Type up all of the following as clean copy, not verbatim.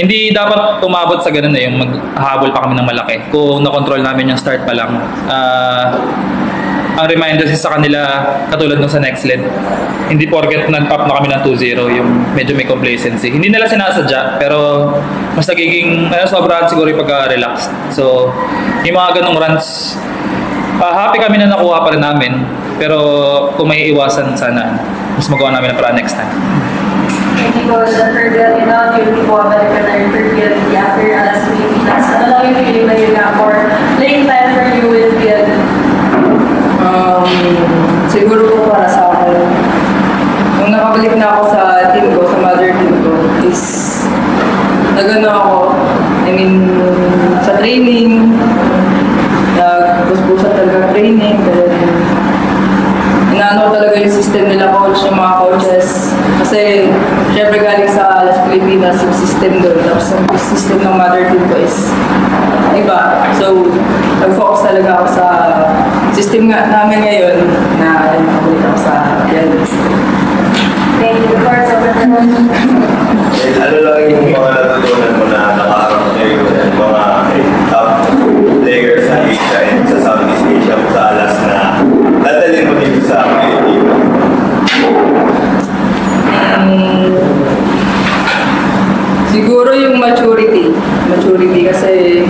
Hindi dapat umabot sa ganun yung maghahabol pa kami ng malaki. Kung na-control namin yung start pa lang, ang reminder sa kanila, katulad nung sa next lead, hindi porket nag-up na kami ng 2-0, yung medyo may complacency. Hindi nila sinasadya, pero mas nagiging, sobrahan siguro yung pagka-relaxed. So, yung mga ganong runs, happy kami na nakuha pa rin namin, pero kung may iwasan, sana mas magawa namin na para next time. Thank you, Coach. And for the yung po, balik ka na rin for PLD after alas Pilipinas. Ano lang yung feeling na yun nga for playing time for you with PLD? Siguro po para sa akin, nung nakabalik na ako sa team ko, sa mother team ko, is nagano ako, I mean, sa training, nagpuspusa talaga training, inaano talaga yung system nila coach, yung mga coaches, kasi syempre galing sa Las Pilipinas yung system doon, tapos yung system ng mother team ko is iba. So, nag-focus talaga ako sa system nga namin ngayon na nakabalik ako sa yan. Thank you, Coach. Ano lang yung mga natutunan mo na nakaharap kayo ng mga top players sa Asia and sa Southeast Asia sa alas na dadalhin mo dito sa Pilipinas? Siguro yung maturity kasi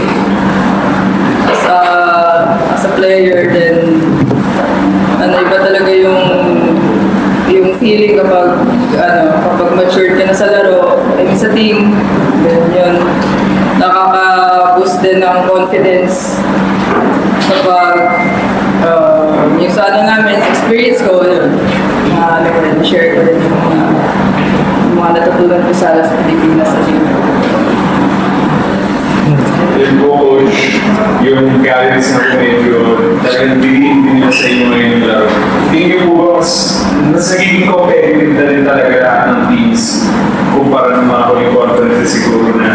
as a player then iba talaga yung feeling kapag matured ka na sa laro, I mean, sa team, then yun nakaka-boost din ng confidence kapag yung sa namin, experience ko yun, share ko rin yung mga natutunan ko sa Las Pilipinas sa team. Then coach, yung guidance na medyo talagang bigyan din nila sa inyo ngayon yung laro. Tingin niyo po ba mas nagiging competitive na rin talaga ng teams kumpara ng mga huling conferences siguro na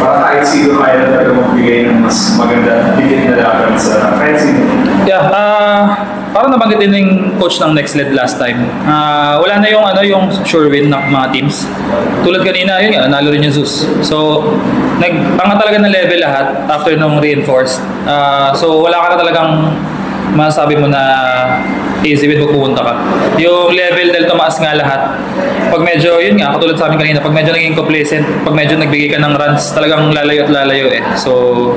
para kahit sino kaya na talaga magbigay ng mas maganda bigyan na laban sa kahit sino? Yeah, parang nabanggit din yung coach ng next lead last time. Wala na yung sure win ng mga teams. Tulad kanina, yun nga, nanalo rin yung Zeus. So, nagpanga talaga ng level lahat after nung reinforced. So, wala ka na talagang masasabi mo na easy win pag pupunta ka. Yung level dahil tumaas nga lahat. Pag medyo, yun nga, katulad sa amin kanina, pag medyo naging complacent, pag medyo nagbigay ka ng runs, talagang lalayo at lalayo eh. So,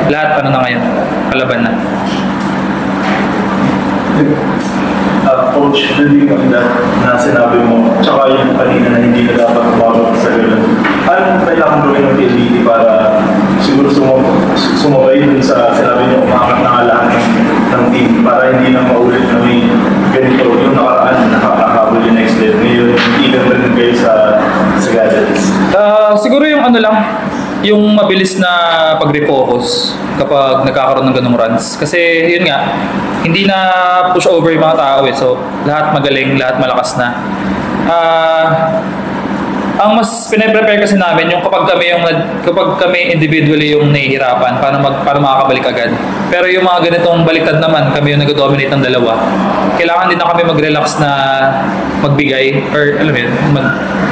lahat na ngayon, palaban na. Coach, hindi maganda na sinabi mo, tsaka yung kanina na hindi na dapat umabot sa ganun. Anong kailangan gawin ng PLDT para siguro sumabay dun sa sinabi niyo umakat na lahat ng team para hindi na maulit na may ganito yung nakaraan nakakahabol yung next day. Ngayon, hindi na rin kayo sa gadgets. Siguro yung yung mabilis na pag-refocus kapag nagkakaroon ng ganung runs. Kasi yun nga, hindi na push over yung mga tao eh. So, lahat magaling, lahat malakas na. Ang mas pine-prepare kasi namin yung kapag kami individually yung nahihirapan para makakabalik agad. Pero yung mga ganitong baliktad naman, kami yung nag-dominate ng dalawa. Kailangan din na kami mag-relax na magbigay or alam mo yun,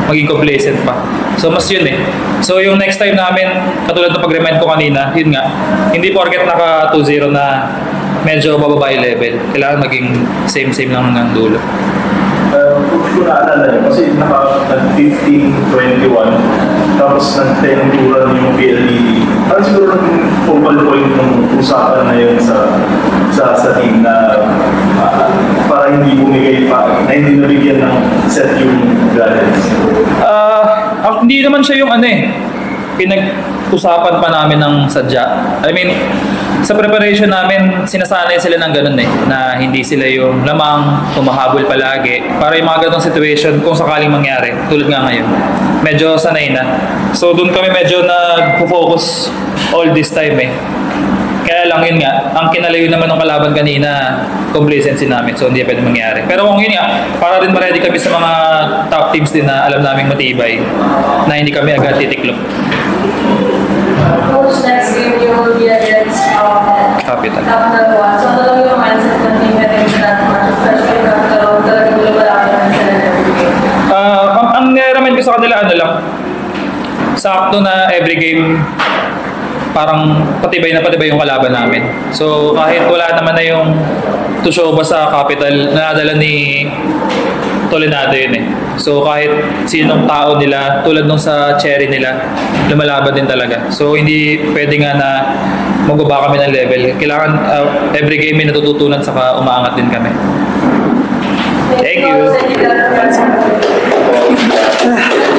maging complacent pa. So mas yun eh. So yung next time namin, katulad ng pag-remind ko kanina, yun nga, hindi porket naka 2-0 na medyo bababa yung level. Kailangan maging same lang hanggang dulo. Kung naalala niyo, kasi nag-15-21, tapos nag-10-2 yung PLDT. Ano siguro yung focal point ng usapan na yun sa team na para hindi bumigay pa, na hindi nabigyan ng set yung guidance? Hindi naman siya yung pinag-usapan pa namin ng sadya. I mean, sa preparation namin, sinasanay sila ng ganun na hindi sila yung lamang humahabol palagi. Para yung mga ganung situation, kung sakaling mangyari, tulad nga ngayon, medyo sanay na. So doon kami medyo nag-focus all this time Kaya lang yun nga, ang kinalayo naman ng kalaban kanina, complacency namin, so hindi pwede mangyari. Pero kung yun nga, para rin ma-ready kami sa mga top teams din na alam naming matibay, na hindi kami agad titiklop. Coach, next game you will be against Capital. So ano lang yung mindset ng team against that match, especially Capital, talagang lumalaki naman sila every game? Ang naraman ko sa kanila, sakto na every game parang patibay na patibay yung kalaban namin. So kahit wala naman na yung Tushoba sa capital, nadala ni Tolenado yun eh. So kahit sinong tao nila, tulad nung sa Cherry nila, lumalaban din talaga. So hindi pwede nga na magbaba kami ng level. Kailangan every game may natututunan saka umaangat din kami. Thank you. Thank you.